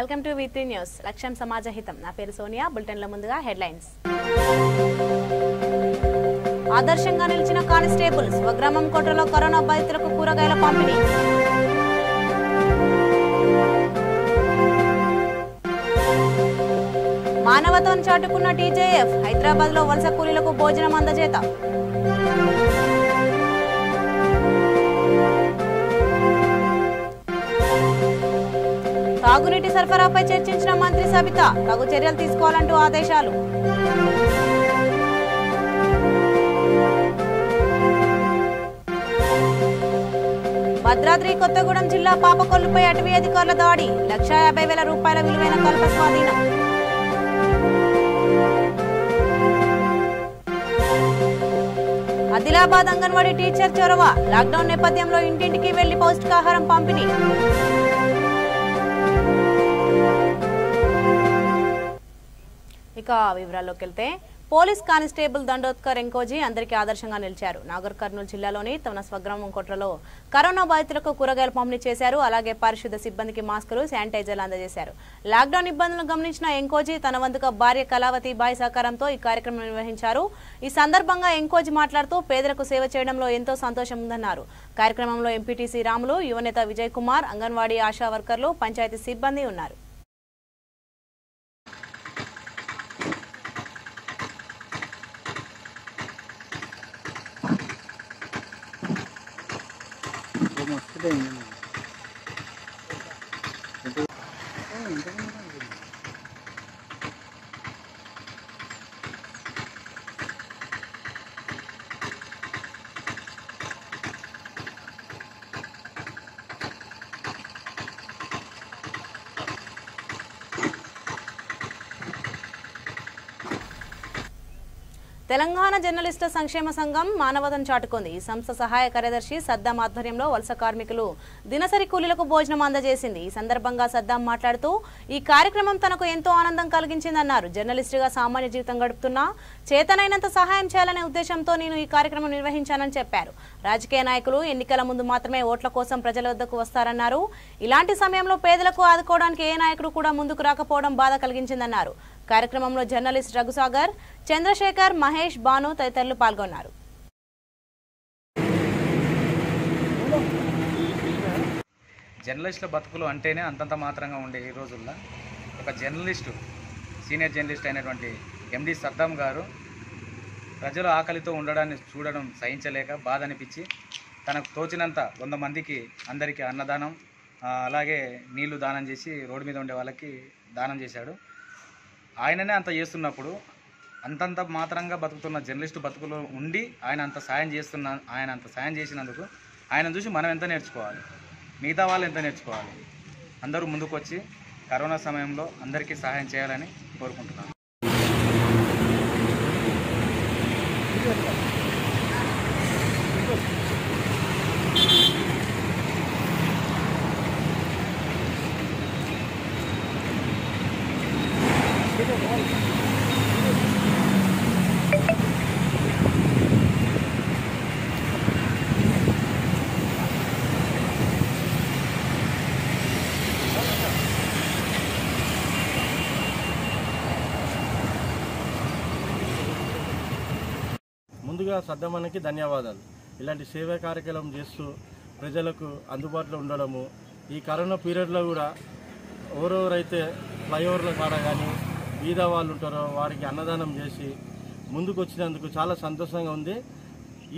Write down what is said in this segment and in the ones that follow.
Welcome to V3 news. లక్ష్యం సమాజ హితం. నా పేరు సోనియా. బులెటిన్ల ముందుగా హెడ్లైన్స్. ఆదర్శంగా నిలిచిన కానిస్టేబుల్. స్వగ్రామం కోటలో కరోనా బాధితులకు కూరగాయల పంపిణీ. మానవత్వం చాటుకున్న TJF. హైదరాబాద్ లో వలస కూలీలకు భోజనం అందజేత. తాగునీటి సరఫరాపై చర్చించిన మంత్రి సబితా. తగు చర్యలు తీసుకోవాలంటూ ఆదేశాలు. భద్రాద్రి కొత్తగూడెం జిల్లా పాపకొల్లుపై అటవీ అధికారుల దాడి. 1,50,000 రూపాయల విలువైన కల్ప స్వాధీనం. ఆదిలాబాద్ అంగన్వాడీ టీచర్ చొరవ. లాక్డౌన్ నేపథ్యంలో ఇంటింటికి వెళ్లి పౌష్టికాహారం పంపిణీ. ఇక వివరాల్లోకి వెళ్తే పోలీస్ కానిస్టేబుల్ దండోత్కర్ ఎంకోజీ అందరికీ ఆదర్శంగా నిలిచారు. నాగర్ కర్నూలు జిల్లాలోని తమ స్వగ్రామం కోట్లలో కరోనా బాధితులకు కూరగాయలు పంపిణీ చేశారు. అలాగే పారిశుద్ధ సిబ్బందికి మాస్కులు, శానిటైజర్లు అందజేశారు. లాక్డౌన్ ఇబ్బందులను గమనించిన ఎంకోజీ తన వంతుగా భార్య కళావతి బాయ్ సహకారంతో ఈ కార్యక్రమం నిర్వహించారు. ఈ సందర్భంగా ఎంకోజీ మాట్లాడుతూ పేదలకు సేవ చేయడంలో ఎంతో సంతోషం ఉందన్నారు. కార్యక్రమంలో ఎంపీటీసీ రాములు, యువనేత విజయ్ కుమార్, అంగన్వాడీ ఆశా వర్కర్లు, పంచాయతీ సిబ్బంది ఉన్నారు. తెలంగాణ జర్నలిస్టు సంక్షేమ సంఘం మానవతను చాటుకుంది. ఈ సంస్థ సహాయ కార్యదర్శి సద్దాం ఆధ్వర్యంలో వలస కార్మికులు దినసరి కూలీలకు భోజనం అందజేసింది. ఈ సందర్భంగా సద్దాం మాట్లాడుతూ ఈ కార్యక్రమం తనకు ఎంతో ఆనందం కలిగించిందన్నారు. జర్నలిస్టుగా సామాన్య జీవితం గడుపుతున్నా చేతనైనంత సహాయం చేయాలనే ఉద్దేశంతో నేను ఈ కార్యక్రమం నిర్వహించానని చెప్పారు. రాజకీయ నాయకులు ఎన్నికల ముందు మాత్రమే ఓట్ల కోసం ప్రజల వద్దకు వస్తారన్నారు. ఇలాంటి సమయంలో పేదలకు ఆదుకోవడానికి ఏ నాయకుడు కూడా ముందుకు రాకపోవడం బాధ కలిగించిందన్నారు. కార్యక్రమంలో జర్నలిస్ట్ రఘుసాగర్, చంద్రశేఖర్, మహేష్, బాను తదితరులు పాల్గొన్నారు. జర్నలిస్టుల బతుకులు అంటేనే అంతంత మాత్రంగా ఉండే ఈ రోజుల్లో ఒక జర్నలిస్టు, సీనియర్ జర్నలిస్ట్ అయినటువంటి MD సద్దాం గారు ప్రజలు ఆకలితో ఉండడాన్ని చూడడం సహించలేక బాధ అనిపించి తనకు తోచినంత 100 మందికి అందరికీ అన్నదానం, అలాగే నీళ్లు దానం చేసి రోడ్డు మీద ఉండే వాళ్ళకి దానం చేశాడు. ఆయననే అంత చేస్తున్నప్పుడు అంతంత మాత్రంగా బతుకుతున్న జర్నలిస్టు బతుకులు ఉండి ఆయన అంత సాయం చేసినందుకు ఆయన చూసి మనం ఎంత నేర్చుకోవాలి, మిగతా వాళ్ళు ఎంత నేర్చుకోవాలి. అందరూ ముందుకు వచ్చి కరోనా సమయంలో అందరికీ సహాయం చేయాలని కోరుకుంటున్నాను. ముందుగా సద్దమన్నకి ధన్యవాదాలు. ఇలాంటి సేవా కార్యక్రమం చేస్తూ ప్రజలకు అందుబాటులో ఉండడము, ఈ కరోనా పీరియడ్లో కూడా ఎవరెవరైతే ఫ్లైఓవర్ల కాడ కానీ బీద వాళ్ళు ఉంటారో వారికి అన్నదానం చేసి ముందుకు వచ్చినందుకు చాలా సంతోషంగా ఉంది.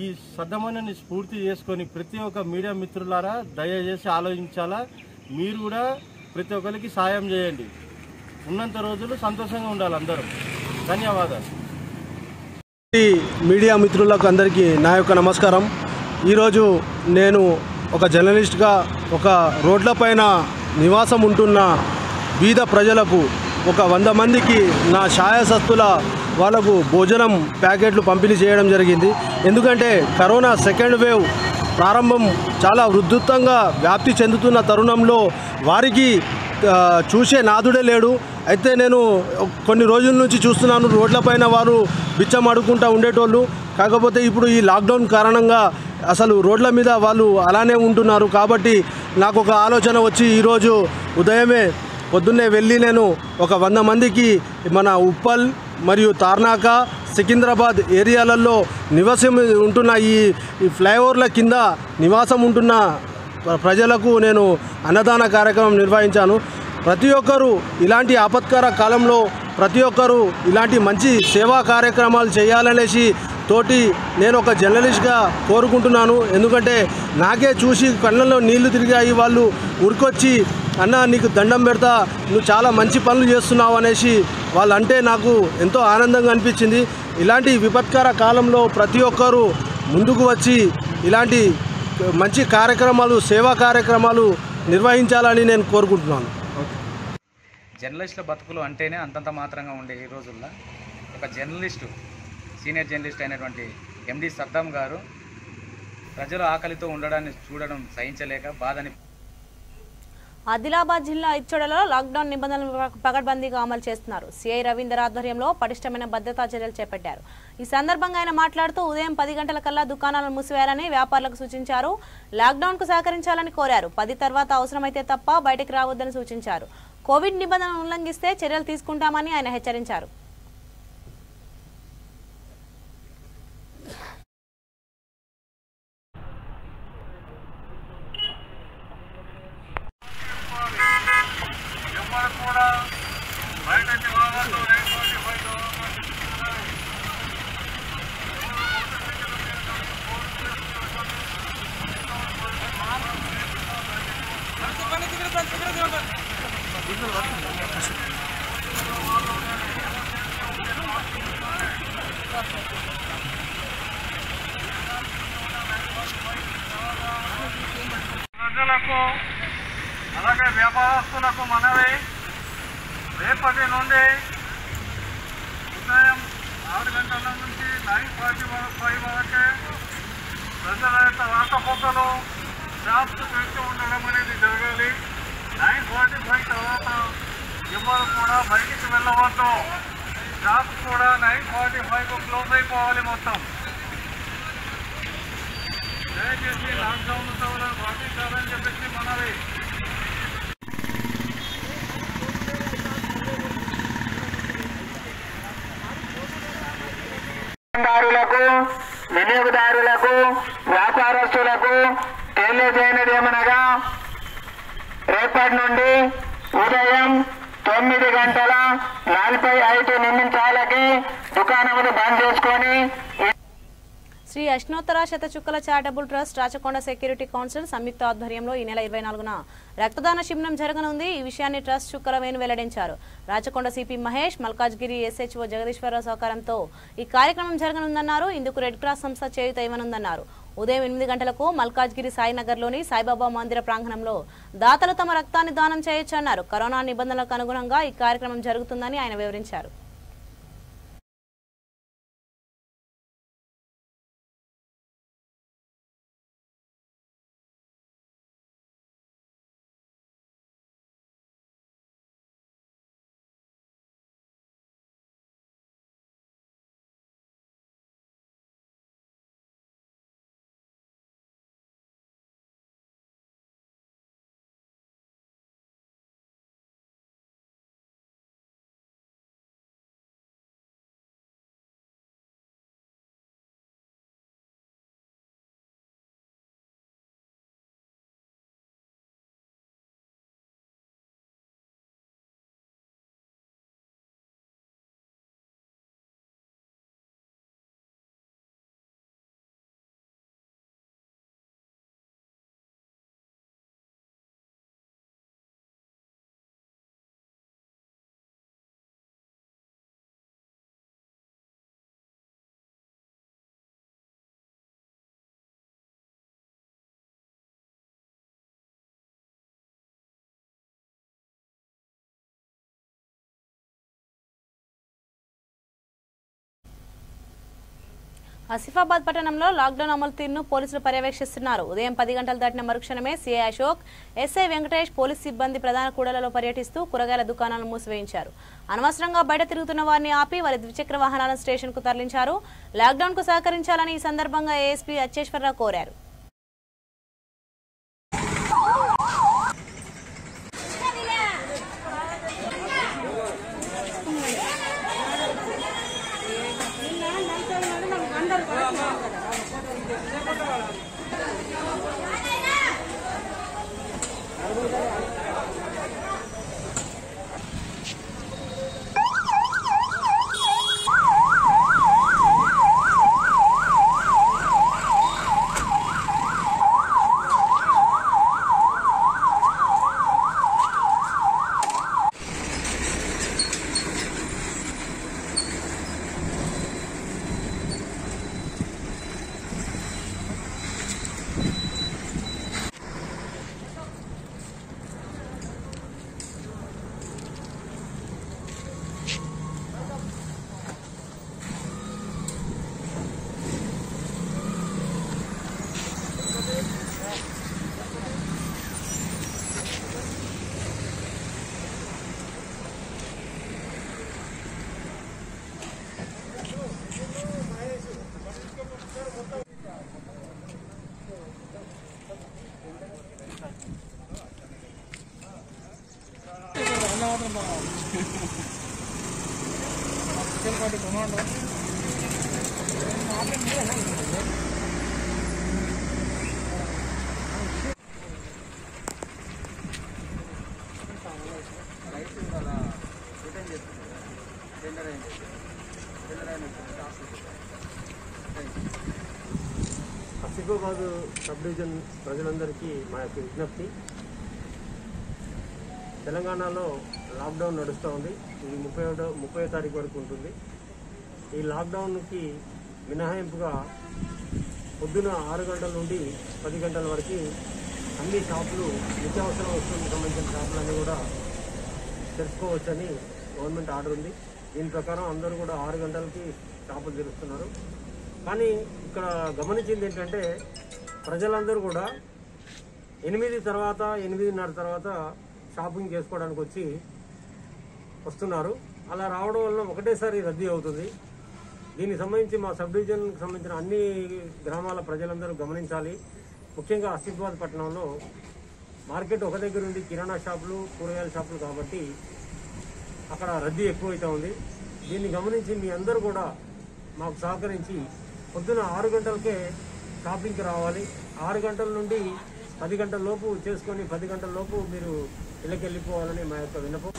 ఈ సద్దమన్నని స్ఫూర్తి చేసుకొని ప్రతి ఒక్క మీడియా మిత్రులారా దయచేసి ఆలోచించాలా. మీరు కూడా ప్రతి ఒక్కరికి సాయం చేయండి. ఉన్నంత రోజులు సంతోషంగా ఉండాలి అందరం. ధన్యవాదాలు. మీడియా మిత్రులకు అందరికీ నా యొక్క నమస్కారం. ఈరోజు నేను ఒక జర్నలిస్ట్గా ఒక రోడ్లపైన నివాసం ఉంటున్న బీద ప్రజలకు ఒక 100 మందికి నా శాయశక్తుల వాళ్ళకు భోజనం ప్యాకెట్లు పంపిణీ చేయడం జరిగింది. ఎందుకంటే కరోనా సెకండ్ వేవ్ ప్రారంభం చాలా ఉధృతంగా వ్యాప్తి చెందుతున్న తరుణంలో వారికి చూసే నాదుడే లేడు. అయితే నేను కొన్ని రోజుల నుంచి చూస్తున్నాను రోడ్లపైన వారు బిచ్చం అడుక్కుంటూ ఉండేటోళ్ళు. కాకపోతే ఇప్పుడు ఈ లాక్డౌన్ కారణంగా అసలు రోడ్ల మీద వాళ్ళు అలానే ఉంటున్నారు. కాబట్టి నాకు ఒక ఆలోచన వచ్చి ఈరోజు ఉదయమే పొద్దున్నే వెళ్ళి నేను ఒక 100 మందికి మన ఉప్పల్ మరియు తార్నాక సికింద్రాబాద్ ఏరియాలలో నివాసం ఉంటున్న ఈ ఫ్లైఓవర్ల కింద నివాసం ఉంటున్న ప్రజలకు నేను అన్నదాన కార్యక్రమం నిర్వహించాను. ప్రతి ఒక్కరూ ఇలాంటి ఆపత్కర కాలంలో ప్రతి ఒక్కరూ ఇలాంటి మంచి సేవా కార్యక్రమాలు చేయాలనేసి తోటి నేను ఒక జర్నలిస్ట్గా కోరుకుంటున్నాను. ఎందుకంటే నాకే చూసి కళ్ళల్లో నీళ్లు తిరిగాయి. వాళ్ళు ఉరికొచ్చి అన్న నీకు దండం పెడతా, నువ్వు చాలా మంచి పనులు చేస్తున్నావు అనేసి వాళ్ళంటే నాకు ఎంతో ఆనందంగా అనిపించింది. ఇలాంటి విపత్కర కాలంలో ప్రతి ఒక్కరూ ముందుకు వచ్చి ఇలాంటి మంచి కార్యక్రమాలు సేవా కార్యక్రమాలు నిర్వహించాలని నేను కోరుకుంటున్నాను. జర్నలిస్టుల బతుకులు అంటేనే అంతంత మాత్రంగా ఉండే ఈ రోజుల్లో ఒక జర్నలిస్టు సీనియర్ జర్నలిస్ట్ అయినటువంటి ఎండి సద్దాం గారు ప్రజల ఆకలితో ఉండడాన్ని చూడడం సహించలేక బాధని. ఆదిలాబాద్ జిల్లా ఇచ్చోడలో లాక్డౌన్ నిబంధనలు పకడ్బందీగా అమలు చేస్తున్నారు. సిఐ రవీందర్ ఆధ్వర్యంలో పటిష్టమైన భద్రతా చర్యలు చేపట్టారు. ఈ సందర్భంగా ఆయన మాట్లాడుతూ ఉదయం 10 గంటల కల్లా దుకాణాలను మూసివేయాలని వ్యాపారులకు సూచించారు. లాక్డౌన్ కు సహకరించాలని కోరారు. 10 తర్వాత అవసరమైతే తప్ప బయటకు రావద్దని సూచించారు. కోవిడ్ నిబంధనలు ఉల్లంఘిస్తే చర్యలు తీసుకుంటామని ఆయన హెచ్చరించారు. ప్రజలకు అలాగే వ్యాపారస్తులకు మనవి, రేపటి నుండి ఉదయం 6 గంటల నుంచి 9:45 వరకే ప్రజల యొక్క రాకపోకలు షాప్స్ పెట్టి ఉండడం అనేది జరగాలి. 9:45 తర్వాత ఎవరు కూడా బయటికి వెళ్ళవద్దు. షాప్స్ కూడా 9:45 క్లోజ్ అయిపోవాలి మొత్తం. దయచేసి లాక్డౌన్ ఉత్తర్వులను పాటించాలని చెప్పేసి మనవి. వినియోగదారులకు వ్యాపారస్తులకు తెలియజేయనిది ఏమనగా, రేపటి నుండి ఉదయం 9:45 నిమిషాలకి దుకాణములు బంద్ చేసుకొని శ్రీ అష్ణోత్తర శతచుక్కల charitable trust Rachakonda security council సంయుక్త ఆధ్వర్యంలో ఈ నెల 24న రక్తదాన శిబిరం జరగనుంది. ఈ విషయాన్ని ట్రస్ట్ చుక్కల వేణు వెల్లడించారు. రాచకొండ సిపి మహేష్, మల్కాజ్గిరి SHO జగదీశ్వరరావు సహకారంతో ఈ కార్యక్రమం జరగనుందన్నారు. ఇందుకు రెడ్ క్రాస్ సంస్థ చేయూత ఇవ్వనుందన్నారు. ఉదయం 8 గంటలకు మల్కాజ్గిరి సాయినగర్లోని సాయిబాబా మందిర ప్రాంగణంలో దాతలు తమ రక్తాన్ని దానం చేయొచ్చన్నారు. కరోనా నిబంధనలకు అనుగుణంగా ఈ కార్యక్రమం జరుగుతుందని ఆయన వివరించారు. ఆసిఫాబాద్ పట్టణంలో లాక్డౌన్ అమలు తీరును పోలీసులు పర్యవేక్షిస్తున్నారు. ఉదయం 10 గంటలు దాటిన మరుక్షణమే CI Ashok, SI Venkatesh police సిబ్బంది ప్రధాన కూడలలో పర్యటిస్తూ కూరగాయల దుకాణాలను మూసివేయించారు. అనవసరంగా బయట తిరుగుతున్న వారిని ఆపి వారి ద్విచక్ర వాహనాలను స్టేషన్ కు తరలించారు. లాక్డౌన్ కు సహకరించాలని ఈ సందర్భంగా ఏఎస్పీ అచ్చేశ్వరరావు కోరారు. ఆసిఫాబాద్ సబ్ డివిజన్ ప్రజలందరికీ మా యొక్క విజ్ఞప్తి. తెలంగాణలో లాక్డౌన్ నడుస్తూ ఉంది. ఇది 30వ తారీఖు వరకు ఉంటుంది. ఈ లాక్డౌన్కి మినహాయింపుగా పొద్దున 6 గంటల నుండి 10 గంటల వరకు అన్ని షాపులు, నిత్యావసర వస్తువులకు సంబంధించిన షాపులన్నీ కూడా తెరుచుకోవచ్చని గవర్నమెంట్ ఆర్డర్ ఉంది. దీని ప్రకారం అందరూ కూడా 6 గంటలకి షాపులు తెరుస్తున్నారు. కానీ ఇక్కడ గమనించింది ఏంటంటే ప్రజలందరూ కూడా 8 తర్వాత 8:30 తర్వాత షాపింగ్ చేసుకోవడానికి వస్తున్నారు. అలా రావడం వల్ల ఒకటేసారి రద్దీ అవుతుంది. దీనికి సంబంధించి మా సబ్ డివిజన్కి సంబంధించిన అన్ని గ్రామాల ప్రజలందరూ గమనించాలి. ముఖ్యంగా ఆసిఫాబాద్ పట్టణంలో మార్కెట్ ఒక దగ్గర ఉండి కిరాణా షాపులు, కూరగాయల షాపులు కాబట్టి అక్కడ రద్దీ ఎక్కువైతే ఉంది. దీన్ని గమనించి మీ అందరూ కూడా మాకు సహకరించి పొద్దున 6 గంటలకే షాపింగ్కి రావాలి. 6 గంటల నుండి 10 గంటల లోపు చేసుకొని 10 గంటల లోపు మీరు ఇళ్ళకి వెళ్ళిపోవాలని మా యొక్క విన్నపం.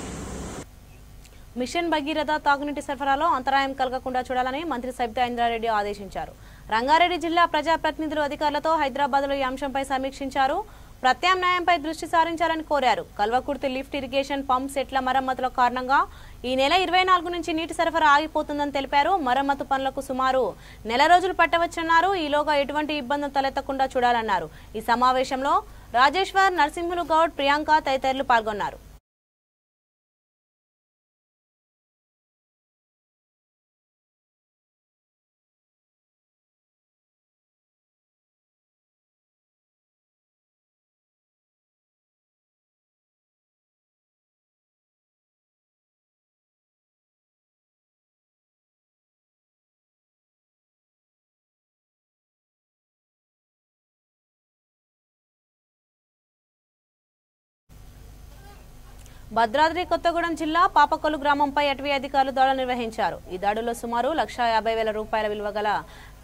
మిషన్ భగీరథ తాగునీటి సరఫరాలో అంతరాయం కలగకుండా చూడాలని మంత్రి సబితా ఇంద్రారెడ్డి ఆదేశించారు. రంగారెడ్డి జిల్లా ప్రజాప్రతినిధులు అధికారులతో హైదరాబాద్లో ఈ అంశంపై సమీక్షించారు. ప్రత్యామ్నాయంపై దృష్టి సారించాలని కోరారు. కల్వకుర్తి లిఫ్ట్ ఇరిగేషన్ పంప్ సెట్ల మరమ్మతుల కారణంగా ఈ నెల 24 నుంచి నీటి సరఫరా ఆగిపోతుందని తెలిపారు. మరమ్మతు పనులకు సుమారు నెల రోజులు పట్టవచ్చన్నారు. ఈలోగా ఎటువంటి ఇబ్బందులు తలెత్తకుండా చూడాలన్నారు. ఈ సమావేశంలో రాజేశ్వర్, నరసింహులు గౌడ్, ప్రియాంక తదితరులు పాల్గొన్నారు. భద్రాద్రి కొత్తగూడెం జిల్లా పాపకొల్లు గ్రామంపై అటవీ అధికారులు దాడులు నిర్వహించారు. ఈ దాడుల్లో సుమారు 1,50,000 రూపాయల విలువ గల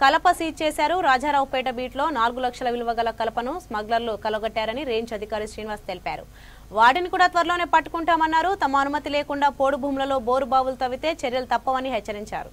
కలప సీజ్ చేశారు. రాజారావుపేట బీట్లో 4 లక్షల విలువ గల కలపను స్మగ్లర్లు కలగొట్టారని రేంజ్ అధికారి శ్రీనివాస్ తెలిపారు. వాటిని కూడా త్వరలోనే పట్టుకుంటామన్నారు. తమ అనుమతి లేకుండా పోడు భూములలో బోరు బావులు తవ్వితే చర్యలు తప్పవని హెచ్చరించారు.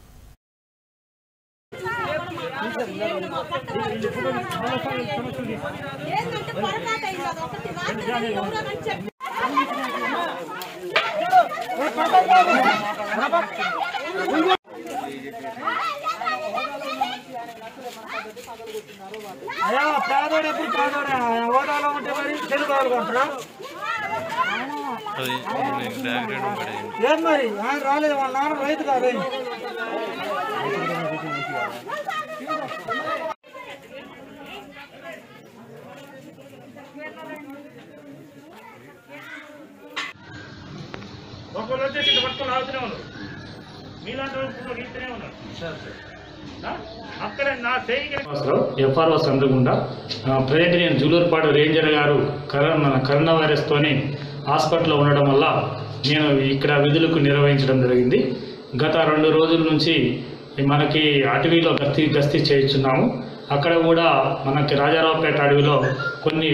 అయ్యా పేదోడు ఎప్పుడు పేదోడే ఓదాలో ఉంటే మరి తెలుగు కొడతారా ఏం మరి ఆయన రాలేదు, వాళ్ళ నాన్న రైతు కాదు. ఒకళ్ళు వచ్చేసి ఇట్లా పట్టుకొని ఆగుతూనే ఉన్నారు, మీలాంటి వాళ్ళు గీస్తూనే ఉన్నారు. ఎఫ్ఆర్ఓ సందుగుండా ప్రజెంట్ నేను జూలూరుపాడు రేంజర్ గారు కరోనా వైరస్తోని హాస్పిటల్లో ఉండడం వల్ల నేను ఇక్కడ విధులకు నిర్వహించడం జరిగింది. గత 2 రోజుల నుంచి మనకి అటవీలో గస్తీ చేయించున్నాము. అక్కడ కూడా మనకి రాజారావుపేట అడవిలో కొన్ని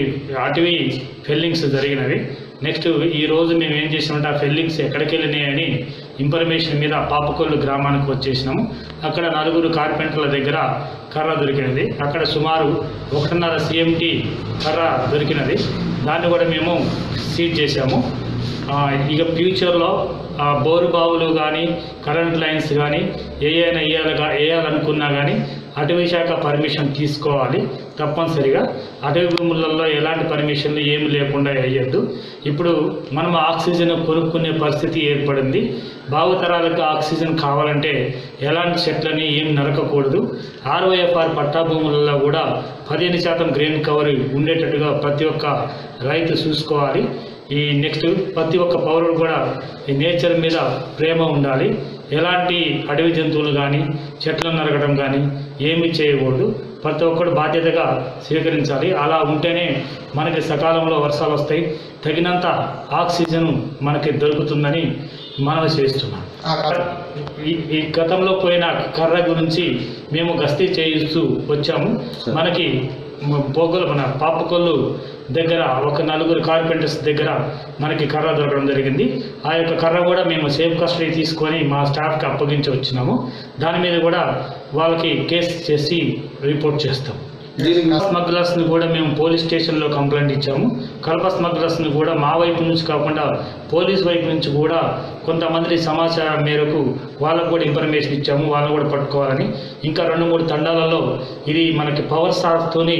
అటవీ ఫెల్లింగ్స్ జరిగినవి. నెక్స్ట్ ఈ రోజు మేము ఏం చేసామంటే ఆ ఫెల్లింగ్స్ ఎక్కడికి వెళ్ళినాయని ఇన్ఫర్మేషన్ మీద పాపకొల్లు గ్రామానికి వచ్చేసినాము. అక్కడ 4 కార్పెంటర్ల దగ్గర కర్ర దొరికినది. అక్కడ సుమారు 1.5 CMT కర్ర దొరికినది. దాన్ని కూడా మేము సీజ్ చేశాము. ఇక ఫ్యూచర్లో బోరు బావులు కానీ కరెంట్ లైన్స్ కానీ ఏమైనా వేయాలనుకున్నా కానీ అటవీ శాఖ పర్మిషన్ తీసుకోవాలి తప్పనిసరిగా. అటవీ భూములలో ఎలాంటి పర్మిషన్లు ఏమి లేకుండా వేయద్దు. ఇప్పుడు మనం ఆక్సిజన్ కొనుక్కునే పరిస్థితి ఏర్పడింది. భావితరాలకు ఆక్సిజన్ కావాలంటే ఎలాంటి చెట్లని ఏం నరకకూడదు. ROFR పట్టా భూములలో కూడా 15% గ్రెయిన్ కవర్ ఉండేటట్టుగా ప్రతి ఒక్క రైతు చూసుకోవాలి. ఈ నెక్స్ట్ ప్రతి ఒక్క పౌరుడు కూడా ఈ నేచర్ మీద ప్రేమ ఉండాలి. ఎలాంటి అడవి జంతువులు కానీ చెట్లను నరకడం కానీ ఏమీ చేయకూడదు. ప్రతి ఒక్కరు బాధ్యతగా స్వీకరించాలి. అలా ఉంటేనే మనకి సకాలంలో వర్షాలు వస్తాయి, తగినంత ఆక్సిజన్ మనకి దొరుకుతుందని మనవి చేస్తున్నాం. ఈ గతంలో పోయిన కర్ర గురించి మేము గస్తీ చేయిస్తూ వచ్చాము. మనకి పోగొలు మన పాపకొల్లు దగ్గర ఒక 4 కార్పెంటర్స్ దగ్గర మనకి కర్ర దొరకడం జరిగింది. ఆ యొక్క కర్ర కూడా మేము సేఫ్ కస్టడీ తీసుకొని మా స్టాఫ్కి అప్పగించి వచ్చినాము. దాని మీద కూడా వాళ్ళకి కేసు చేసి రిపోర్ట్ చేస్తాం. స్మగ్లర్స్ని కూడా మేము పోలీస్ స్టేషన్లో కంప్లైంట్ ఇచ్చాము. కల్ప స్మగ్లర్స్ని కూడా మా వైపు నుంచి కాకుండా పోలీస్ వైపు నుంచి కూడా కొంతమంది సమాచారం మేరకు వాళ్ళకు కూడా ఇన్ఫర్మేషన్ ఇచ్చాము, వాళ్ళని కూడా పట్టుకోవాలని. ఇంకా 2-3 తండాలలో ఇది మనకి పవర్ స్టార్స్తోని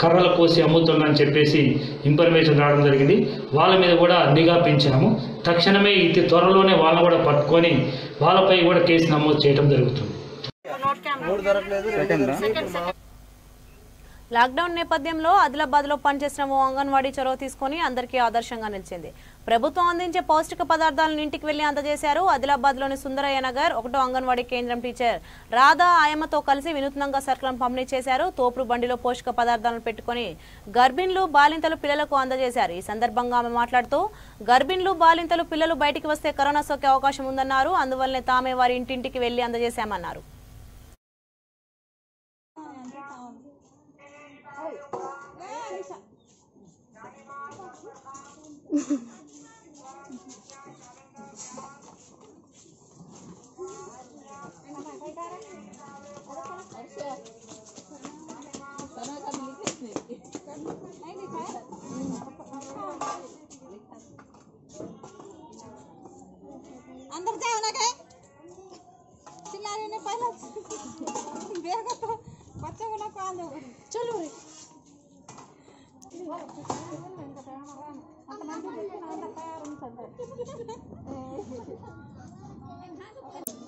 కర్రలు కోసి అమ్ముతుందని చెప్పేసి ఇన్ఫర్మేషన్ రావడం జరిగింది. వాళ్ళ మీద కూడా నిఘా పెంచాము. తక్షణమే ఇది త్వరలోనే వాళ్ళని కూడా పట్టుకొని వాళ్ళపై కూడా కేసు నమోదు చేయడం జరుగుతుంది. లాక్డౌన్ నేపథ్యంలో ఆదిలాబాద్లో పనిచేసిన ఓ అంగన్వాడీ చొరవ తీసుకుని అందరికీ ఆదర్శంగా నిలిచింది. ప్రభుత్వం అందించే పౌష్టిక పదార్థాలను ఇంటికి వెళ్లి అందజేశారు. ఆదిలాబాద్లోని సుందరయ్య నగర్ 1వ అంగన్వాడీ కేంద్రం టీచర్ రాధా ఆయమ్మతో కలిసి వినూత్నంగా సరుకులను పంపిణీ చేశారు. తోపుడు బండిలో పోషక పదార్థాలను పెట్టుకుని గర్భిణులు బాలింతలు పిల్లలకు అందజేశారు. ఈ సందర్భంగా ఆమె మాట్లాడుతూ గర్భిణులు బాలింతలు పిల్లలు బయటికి వస్తే కరోనా సోకే అవకాశం ఉందన్నారు. అందువల్లనే తామే వారి ఇంటింటికి వెళ్లి అందజేశామన్నారు. अंदर जाओ ना के चिल्लाने ने पहले बेग तो बच्चे को ना कान दो चलो रे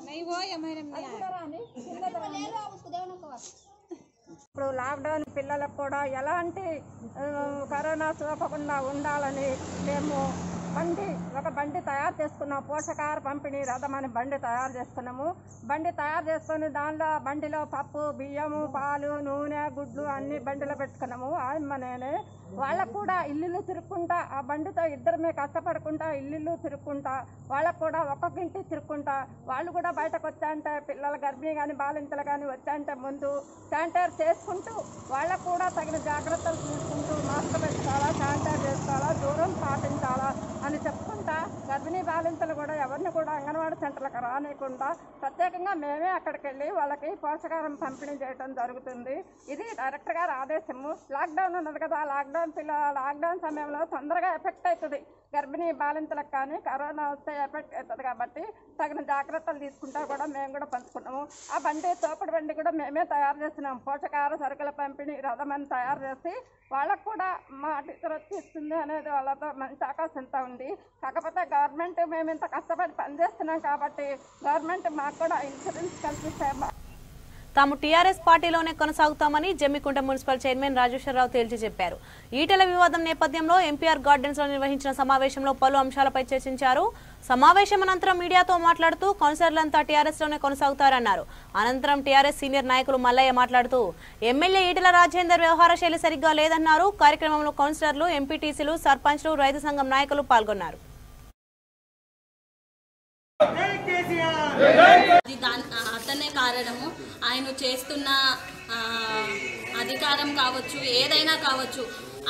नहीं वो या मैंने नहीं आया उसको देना को ఇప్పుడు లాక్డౌన్ పిల్లలకు కూడా ఎలాంటి కరోనా సోకకుండా ఉండాలని మేము ఒక బండి తయారు చేసుకున్నాం. పోషకాహార పంపిణీ రథం అని బండి తయారు చేసుకున్నాము. బండి తయారు చేసుకుని బండిలో పప్పు, బియ్యము, పాలు, నూనె, గుడ్లు అన్ని బండిలో పెట్టుకున్నాము. నేనే వాళ్ళకు కూడా ఇల్లు తిరుక్కుంటా ఆ బండితో ఇద్దరమే కష్టపడుకుంటా ఇల్లు తిరుక్కుంటా వాళ్ళకు కూడా ఒక్కొక్క ఇంటి తిరుక్కుంటా వాళ్ళు కూడా బయటకు వచ్చాంటే పిల్లల గర్భిణీ కానీ బాలింతలు కానీ వచ్చాంటే ముందు శానిటైజ్ చేసుకుంటూ వాళ్ళకు కూడా తగిన జాగ్రత్తలు తీసుకుంటూ మాస్క్ పెట్టుకోవాలా, శానిటైజ్ చేసుకోవాలా, దూరం పాటించాలా అని చెప్పుకుంటా గర్భిణీ బాలింతలు కూడా ఎవరిని కూడా అంగన్వాడీ సెంటర్లకు రానియకుండా ప్రత్యేకంగా మేమే అక్కడికి వెళ్ళి వాళ్ళకి పోషకాహారం పంపిణీ చేయడం జరుగుతుంది. ఇది డైరెక్టర్ గారి ఆదేశము. లాక్డౌన్ ఉన్నది కదా, లాక్డౌన్ సమయంలో తొందరగా ఎఫెక్ట్ అవుతుంది గర్భిణీ బాలింతలకు కానీ కరోనా వస్తే ఎఫెక్ట్ అవుతుంది కాబట్టి తగిన జాగ్రత్తలు తీసుకుంటా కూడా మేము కూడా పంచుకున్నాము. ఆ బండి తోపుడు బండి కూడా మేమే తయారు చేస్తున్నాం. పోషకాహార సరుకుల పంపిణీ రథమని తయారు చేసి వాళ్ళకు కూడా మా టీచర్ వచ్చి ఇస్తుంది అనేది వాళ్ళతో మంచి ఆకాశంతో ఉంది. కాకపోతే గవర్నమెంట్ మేము ఇంత కష్టపడి పనిచేస్తున్నాం కాబట్టి గవర్నమెంట్ మాకు కూడా ఇన్సూరెన్స్ కల్పిస్తే తాము టీఆర్ఎస్ పార్టీలోనే కొనసాగుతామని జమ్మికుంట మున్సిపల్ చైర్మన్ రాజేశ్వరరావు తేల్చి చెప్పారు. ఈటెల వివాదం నేపథ్యంలో ఎంపీఆర్ గార్డెన్స్ లో నిర్వహించిన సమావేశంలో పలు అంశాలపై చర్చించారు. సమావేశం అనంతరం మీడియాతో మాట్లాడుతూ కౌన్సిలర్లంతా టీఆర్ఎస్ లోనే కొనసాగుతారన్నారు. అనంతరం టీఆర్ఎస్ సీనియర్ నాయకులు మల్లయ్య మాట్లాడుతూ ఎమ్మెల్యే ఈటెల రాజేందర్ వ్యవహార శైలి సరిగ్గా లేదన్నారు. కార్యక్రమంలో కౌన్సిలర్లు, ఎంపీటీసీలు, సర్పంచ్లు, రైతు సంఘం నాయకులు పాల్గొన్నారు. అతనే కారణము. ఆయన చేస్తున్న అధికారం కావచ్చు, ఏదైనా కావచ్చు,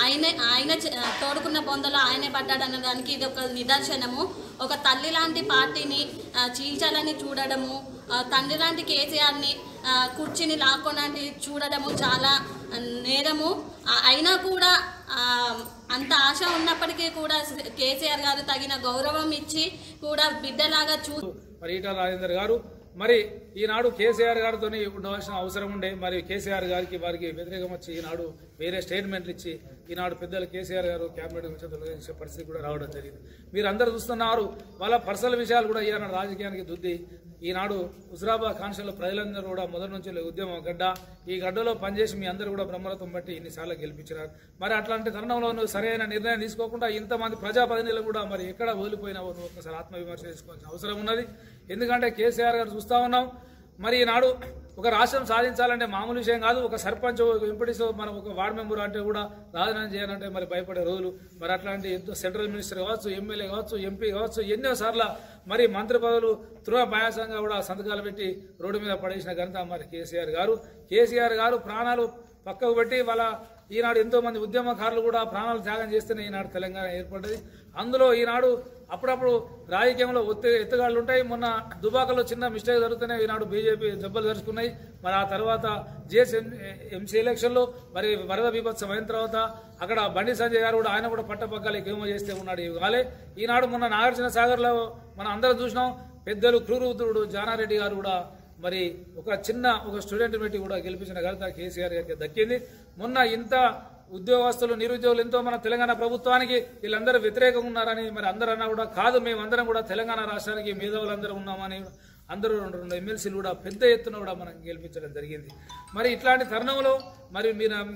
ఆయన తోడుకున్న బొందలో ఆయనే పడ్డాడనడానికి ఇది ఒక నిదర్శనము. ఒక తల్లి లాంటి పార్టీని చీల్చాలని చూడడము, తండ్రి లాంటి కేసీఆర్ని కుర్చీని లాక్కోడానికి చూడడము చాలా నేరము. అయినా కూడా అంత ఆశ ఉన్నప్పటికీ కూడా కేసీఆర్ గారు తగిన గౌరవం ఇచ్చి కూడా బిడ్డలాగా మరి ఈటెల రాజేందర్ గారు మరి ఈనాడు కేసీఆర్ గారితో ఉండవలసిన అవసరం ఉండే. మరి కేసీఆర్ గారికి వారికి వ్యతిరేకం వచ్చి ఈనాడు వేరే స్టేట్మెంట్లు ఇచ్చి ఈనాడు పెద్దలు కేసీఆర్ గారు క్యాబినెట్ నుంచి తొలగించే పరిస్థితి కూడా రావడం జరిగింది. మీరు అందరూ చూస్తున్నారు. వాళ్ళ పర్సనల్ విషయాలు కూడా ఈనాడు రాజకీయానికి దుద్ది ఈనాడు హుజురాబాద్ కాన్స్టిట్యూన్సీలో ప్రజలందరూ కూడా మొదటి నుంచి ఉద్యమం గడ్డ, ఈ గడ్డలో పనిచేసి మీ అందరూ కూడా బ్రహ్మరథం బట్టి ఇన్నిసార్లు గెలిపించినారు. మరి అట్లాంటి తరుణంలో నువ్వు సరైన నిర్ణయం తీసుకోకుండా ఇంతమంది ప్రజాప్రతినిధులు కూడా మరి ఎక్కడ వదిలిపోయినావో నువ్వు ఒకసారి ఆత్మవిమర్శ చేసుకోవాల్సిన అవసరం ఉన్నది. ఎందుకంటే కేసీఆర్ గారు చూస్తా ఉన్నాం, మరి ఈనాడు ఒక రాష్ట్రం సాధించాలంటే మామూలు విషయం కాదు. ఒక సర్పంచ్, ఒక ఎంపీటీసీ, మనం ఒక వార్డు మెంబర్ అంటే కూడా రాజీనామా చేయాలంటే మరి భయపడే రోజులు. మరి అట్లాంటి ఎంతో సెంట్రల్ మినిస్టర్ కావచ్చు, ఎమ్మెల్యే కావచ్చు, ఎంపీ కావచ్చు, ఎన్నోసార్లు మరి మంత్రి పదవులు తృణపాయాసంగా కూడా సంతకాలు పెట్టి రోడ్డు మీద పడేసిన ఘనత మరి కేసీఆర్ గారు ప్రాణాలు పక్కకు పెట్టి వాళ్ళ ఈనాడు ఎంతో మంది ఉద్యమకారులు కూడా ప్రాణాలు త్యాగం చేస్తేనే ఈనాడు తెలంగాణ ఏర్పడ్డది. అందులో ఈనాడు అప్పుడప్పుడు రాజకీయంలో ఎత్తుగాళ్ళు ఉంటాయి. మొన్న దుబాకలో చిన్న మిస్టేక్ జరుగుతూనే ఈనాడు బీజేపీ జబ్బలు జరుచుకున్నాయి. మరి ఆ తర్వాత ఎంసీ ఎలక్షన్లో మరి వరద బీభత్సం అయిన తర్వాత అక్కడ బండి సంజయ్ గారు కూడా ఆయన కూడా పట్టపక్కలే ఏమో చేస్తే ఉన్నాడు. ఇవాళ ఈనాడు మొన్న నాగార్జున సాగర్లో మనం అందరం చూసినాం. పెద్దలు క్రూరుద్రుడు జానారెడ్డి గారు కూడా మరి ఒక స్టూడెంట్ పెట్టి కూడా గెలిపించిన ఘనత కేసీఆర్ గారికి దక్కింది. మొన్న ఇంత ఉద్యోగస్తులు, నిరుద్యోగులు ఎంతో మన తెలంగాణ ప్రభుత్వానికి వీళ్ళందరూ వ్యతిరేకంగా ఉన్నారని మరి అందరూ అన్నా కూడా కాదు, మేమందరం కూడా తెలంగాణ రాష్ట్రానికి మేధావులందరూ ఉన్నామని అందరూ 2 ఎమ్మెల్సీలు కూడా పెద్ద ఎత్తున కూడా మనం గెలిపించడం జరిగింది. మరి ఇట్లాంటి తరుణంలో మరి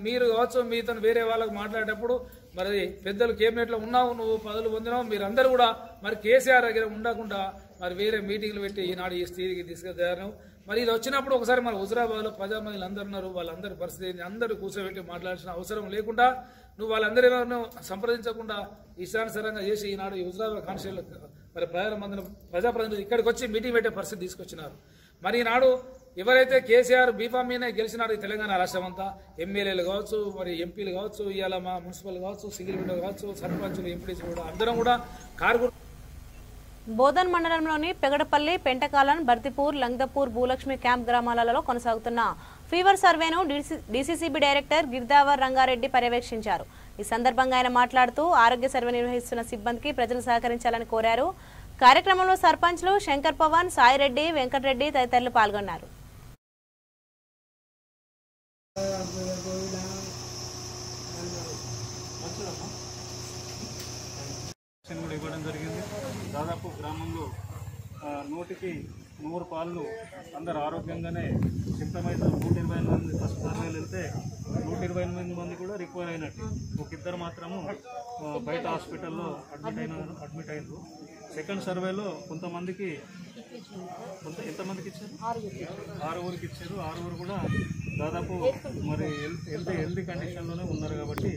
మీరు కావచ్చు, మీతో వేరే వాళ్ళకు మాట్లాడేటప్పుడు మరి పెద్దలు కేబినెట్లో ఉన్నావు, నువ్వు పదవులు పొందినావు, మీరందరూ కూడా మరి కేసీఆర్ దగ్గర ఉండకుండా మరి వేరే మీటింగ్లు పెట్టి ఈనాడు ఈ స్థితికి తీసుకెళ్తారు. మరి ఇది వచ్చినప్పుడు ఒకసారి మన హుజరాబాద్లో ప్రజామహిళలు అందరూ ఉన్నారు, వాళ్ళందరి పరిస్థితి అందరూ కూర్చోబెట్టి మాట్లాడాల్సిన అవసరం లేకుండా నువ్వు వాళ్ళందరూ సంప్రదించకుండా ఇష్టానుసారంగా చేసి ఈనాడు ఈ హుజరాబాద్ కాన్స్టిట్యూన్సీలో మరి ప్రజాప్రతినిధులు ఇక్కడికి వచ్చి మీటింగ్ పెట్టే పరిస్థితి తీసుకొచ్చినారు. మరి ఈనాడు ఎవరైతే కేసీఆర్ బీఫామ్ మీదనే గెలిచినారు ఈ తెలంగాణ రాష్ట్రం అంతా, ఎమ్మెల్యేలు కావచ్చు, మరి ఎంపీలు కావచ్చు, ఇవాళ మా మున్సిపల్ కావచ్చు, సింగిల్ విండో కావచ్చు, సర్పంచులు, ఎంపీలు కూడా అందరం కూడా కారు బోధన్ మండలంలోని పెగడపల్లి, పెంటకాలన్, బర్తిపూర్, లంగదపూర్, భూలక్ష్మి క్యాంప్ గ్రామాలలో కొనసాగుతున్న ఫీవర్ సర్వేను డీసీసీబీ డైరెక్టర్ గిర్దావర్ రంగారెడ్డి పర్యవేక్షించారు. ఈ సందర్భంగా ఆయన మాట్లాడుతూ ఆరోగ్య సర్వే నిర్వహిస్తున్న సిబ్బందికి ప్రజలు సహకరించాలని కోరారు. కార్యక్రమంలో సర్పంచ్లు శంకర్ పవన్, సాయిరెడ్డి, వెంకటరెడ్డి తదితరులు పాల్గొన్నారు. ఇవ్వడం జరిగింది. దాదాపు గ్రామంలో 100కి 100 పాలు అందరు ఆరోగ్యంగానే సిద్ధమైతే 128 మంది ఫస్ట్ సర్వేలు వెళ్తే 128 మంది కూడా రికవర్ అయినట్టు. ఒక ఇద్దరు మాత్రము బయట హాస్పిటల్లో అడ్మిట్ అయినారు. సెకండ్ సర్వేలో ఎంతమందికి ఇచ్చారు? 6 ఇచ్చారు. 6 కూడా దాదాపు మరి హెల్తీ కండిషన్లోనే ఉన్నారు. కాబట్టి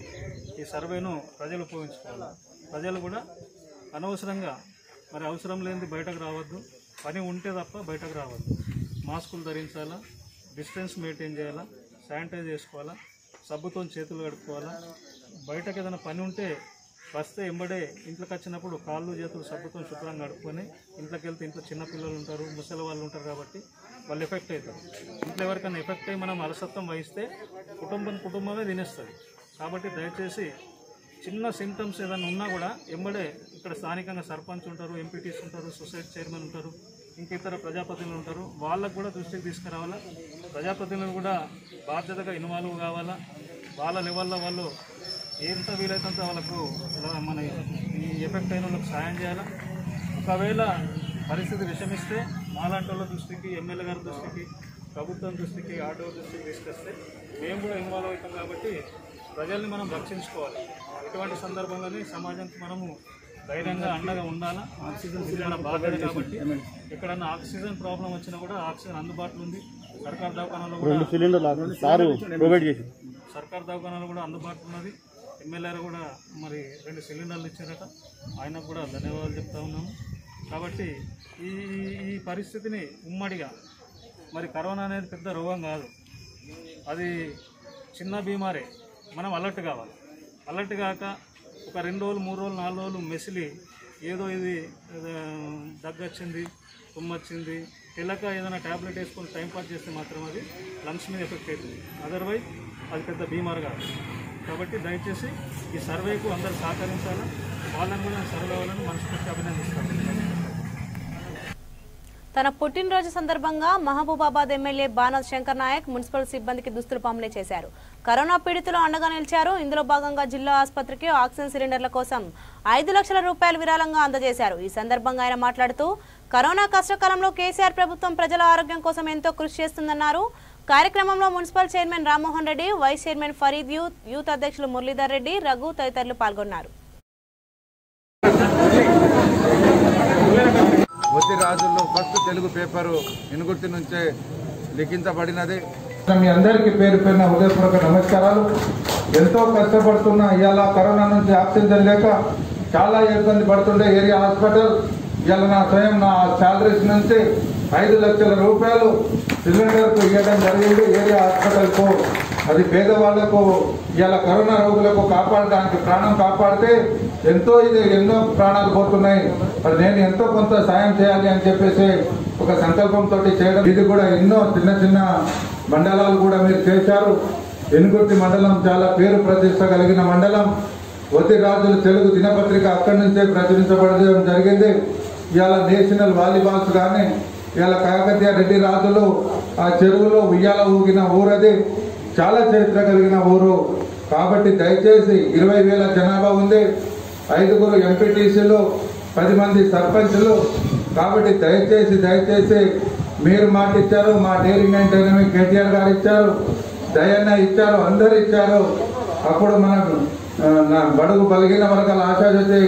ఈ సర్వేను ప్రజలు ఉపయోగించుకోవాలి. ప్రజలు కూడా అనవసరంగా మరి అవసరం లేనిది బయటకు రావద్దు, పని ఉంటే తప్ప బయటకు రావద్దు. మాస్కులు ధరించాలా, డిస్టెన్స్ మెయింటైన్ చేయాలా, శానిటైజ్ చేసుకోవాలా, సబ్బుతో చేతులు కడుక్కోవాలా. బయటకు ఏదైనా పని ఉంటే వస్తే ఎంబడే ఇంట్లోకి వచ్చినప్పుడు కాళ్ళు చేతులు సబ్బుతో శుభ్రంగా కడుక్కొని ఇంట్లోకి వెళ్తే ఇంట్లో చిన్నపిల్లలు ఉంటారు, ముసలి వాళ్ళు ఉంటారు కాబట్టి వాళ్ళు ఎఫెక్ట్ అవుతారు. ఇంట్లో ఎవరికైనా ఎఫెక్ట్ అయ్యి మనం అలసత్వం వహిస్తే కుటుంబమే తినేస్తుంది. కాబట్టి దయచేసి చిన్న సిమ్టమ్స్ ఏదైనా ఉన్నా కూడా ఎంబడే ఇక్కడ స్థానికంగా సర్పంచ్ ఉంటారు, ఎంపీటీస్ ఉంటారు, సొసైటీ చైర్మన్ ఉంటారు, ఇంకా ఇతర ప్రజాప్రతినిధులు ఉంటారు. వాళ్ళకు కూడా దృష్టికి తీసుకురావాలా. ప్రజాప్రతినిధులు కూడా బాధ్యతగా ఇన్వాల్వ్ కావాలా. వాళ్ళ లెవెల్లో వాళ్ళు ఎంత వీలైతే వాళ్ళకు మన ఈ ఎఫెక్ట్ అయిన వాళ్ళకి సాయం చేయాలా. ఒకవేళ పరిస్థితి విషమిస్తే మాలాంటి వాళ్ళ దృష్టికి, ఎమ్మెల్యే గారి దృష్టికి, ప్రభుత్వం దృష్టికి, ఆటో దృష్టికి తీసుకొస్తే మేము కూడా ఇన్వాల్వ్ అవుతాం. కాబట్టి ప్రజల్ని మనం రక్షించుకోవాలి. ఇటువంటి సందర్భంలోనే సమాజానికి మనము ధైర్యంగా అండగా ఉండాలా. ఆక్సిజన్ సిలిండర్ బాధ్యత కాబట్టి ఎక్కడన్నా ఆక్సిజన్ ప్రాబ్లం వచ్చినా కూడా ఆక్సిజన్ అందుబాటులో ఉంది. సర్కార్ దవాఖానాలో కూడా సర్కార్ దవాఖానాలో కూడా అందుబాటులో ఉన్నది. ఎమ్మెల్యేలు కూడా మరి 2 సిలిండర్లు ఇచ్చారట, ఆయనకు కూడా ధన్యవాదాలు చెప్తా ఉన్నాము. కాబట్టి ఈ పరిస్థితిని ఉమ్మడిగా మరి కరోనా అనేది పెద్ద రోగం కాదు, అది చిన్న బీమారే. మనం అలర్ట్ కావాలి. అలర్ట్ కాక ఒక 2 రోజులు, 3 రోజులు, 4 రోజులు మెసిలి ఏదో ఇది దగ్గొచ్చింది, తుమ్మొచ్చింది తెలక ఏదైనా ట్యాబ్లెట్ వేసుకొని టైంపాస్ చేస్తే మాత్రం అది లంగ్స్ మీద ఎఫెక్ట్ అవుతుంది. అదర్వైజ్ అది పెద్ద బీమార్ కాదు. కాబట్టి దయచేసి ఈ సర్వేకు అందరూ సహకరించాలి. వాళ్ళని కూడా సర్వే వాళ్ళని మనస్ఫూర్తి అభినందిస్తాను. తన పుట్టినరోజు సందర్భంగా మహబూబాబాద్ ఎమ్మెల్యే బానత్ శంకర్ నాయక్ మున్సిపల్ సిబ్బందికి దుస్తులు పంపిణీ చేశారు. కరోనా పీడితులు అండగా నిలిచారు. ఇందులో భాగంగా జిల్లా ఆసుపత్రికి ఆక్సిజన్ సిలిండర్ల కోసం 5 లక్షల రూపాయలు విరాళంగా అందజేశారు. ఈ సందర్భంగా ఆయన మాట్లాడుతూ కరోనా కష్టకాలంలో కేసీఆర్ ప్రభుత్వం ప్రజల ఆరోగ్యం కోసం ఎంతో కృషి చేస్తుందన్నారు. కార్యక్రమంలో municipal chairman Rammohan Reddy, vice chairman Farid, youth అధ్యక్షులు మురళీధర్ రెడ్డి, రఘు తదితరులు పాల్గొన్నారు. వచ్చే రాజుల్లో ఫస్ట్ తెలుగు పేపరు ఇనుగుర్తి నుంచే లిఖించబడినది. మీ అందరికీ పేరు పేరున హృదయపూర్వక నమస్కారాలు. ఎంతో కష్టపడుతున్న ఇవాళ కరోనా నుంచి ఆక్సిజన్ లేక చాలా ఇబ్బంది పడుతుండే ఏరియా హాస్పిటల్ ఇవాళ నా స్వయం నా శాలరీస్ నుంచి 5 లక్షల రూపాయలు సిలిండర్కు ఇవ్వడం జరిగింది ఏరియా హాస్పిటల్కు. అది పేదవాళ్లకు ఇవాళ కరోనా రోగులకు కాపాడడానికి ప్రాణం కాపాడితే ఎన్నో ప్రాణాలు పోతున్నాయి. మరి నేను ఎంతో కొంత సాయం చేయాలి అని చెప్పేసి ఒక సంకల్పంతో చేయడం. ఇది కూడా ఎన్నో చిన్న మండలాలు కూడా మీరు చేశారు. ఎనుగుర్తి మండలం చాలా పేరు ప్రతిష్ట కలిగిన మండలం. ఒత్తిరాజులు తెలుగు దినపత్రిక అక్కడి నుంచే ప్రచురించబడడం జరిగింది. ఇవాళ నేషనల్ వాలీబాల్స్ కానీ ఇవాళ కాకతీయ రెడ్డి రాజులు ఆ చెరువులో ఉయ్యాల ఊగిన ఊరది. చాలా చరిత్ర కలిగిన ఊరు. కాబట్టి దయచేసి 20,000 జనాభా ఉంది, 5 ఎంపీటీసీలు, 10 మంది సర్పంచులు. కాబట్టి దయచేసి మీరు మాట ఇచ్చారు, మా డైరింగ్ అండ్ డైనమిక్ కేటీఆర్ గారు ఇచ్చారు, దయన్న ఇచ్చారు, అందరు ఇచ్చారు. అప్పుడు మనకు బడుగు బలిగిన వర్గాల ఆశాజ్యోతి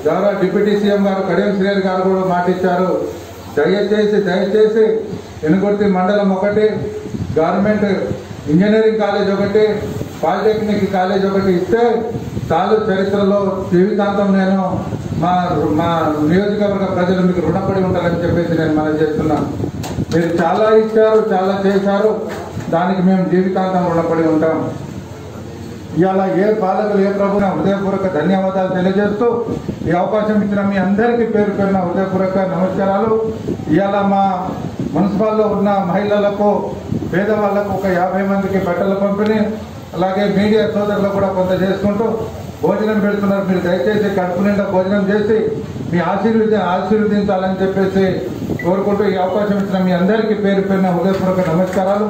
గౌరవ డిప్యూటీ సీఎం గారు కడియం శ్రీహరి గారు కూడా మాట ఇచ్చారు. దయచేసి ఎనుగుర్తి మండలం ఒకటి, గవర్నమెంట్ ఇంజనీరింగ్ కాలేజ్ ఒకటి, పాలిటెక్నిక్ కాలేజ్ ఒకటి ఇస్తే చాలు. చరిత్రలో జీవితాంతం నేను మా నియోజకవర్గ ప్రజలు మీకు రుణపడి ఉంటారని చెప్పేసి నేను మనం చేస్తున్నాను. మీరు చాలా ఇచ్చారు, చాలా చేశారు, దానికి మేము జీవితాంతం రుణపడి ఉంటాం. ఇవాళ ఏ పాలకులు ఏ ప్రభుత్వం హృదయపూర్వక ధన్యవాదాలు తెలియజేస్తూ ఈ అవకాశం ఇచ్చిన మీ అందరికీ పేరు పేరున హృదయపూర్వక నమస్కారాలు. ఇవాళ మా మున్సిపాల్లో ఉన్న మహిళలకు పేదవాళ్లకు ఒక 50 మందికి బట్టల పంపిణీ, అలాగే మీడియా సోదరులు కూడా కొంత చేసుకుంటూ భోజనం పెడుతున్నారు. మీరు దయచేసి కడుపు నిండా భోజనం చేసి మీ ఆశీర్వదించాలని చెప్పేసి కోరుకుంటూ ఈ అవకాశం ఇచ్చిన మీ అందరికీ పేరు పేరున హృదయపూర్వక నమస్కారాలు.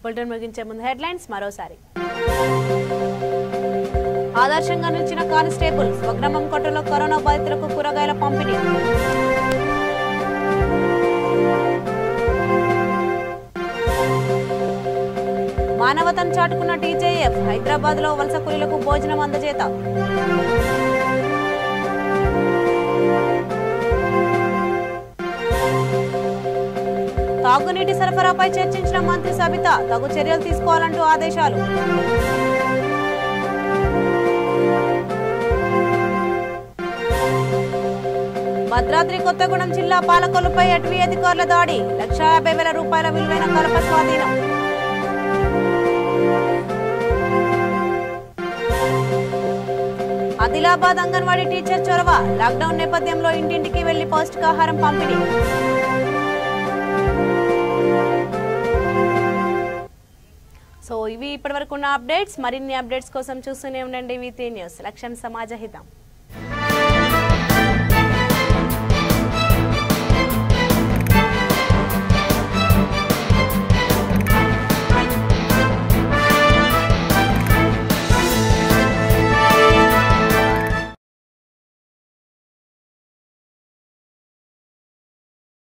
బులెటిన్ ముగించే ముందు హెడ్లైన్స్ మరోసారి. ఆదర్శంగా నిలిచిన కానిస్టేబుల్, స్వగ్రామం కొట్టలో కరోనా బాధితులకు కూరగాయల పంపిణీ. మానవతను చాటుకున్న టీజేఎఫ్, హైదరాబాద్ లో వలస కూలీలకు భోజనం అందజేత. తాగునీటి సరఫరాపై చర్చించిన మంత్రి సబితా, తగు చర్యలు తీసుకోవాలంటూ ఆదేశాలు. భద్రాద్రి కొత్తగూడెం జిల్లా పాలకొల్లుపై అటవీ అధికారుల దాడి, 1,50,000 రూపాయల విలువైన కలప స్వాధీనం. ఆదిలాబాద్ అంగన్వాడీ టీచర్ చొరవ, లాక్డౌన్ నేపథ్యంలో ఇంటింటికి వెళ్లి పౌష్టికాహారం పంపిణీ. సో ఇవి ఇప్పటివరకు ఉన్న అప్డేట్స్. మరిన్ని అప్డేట్స్ కోసం చూస్తూనే ఉండండి VT న్యూస్. లక్ష్యం సమాజ హితం.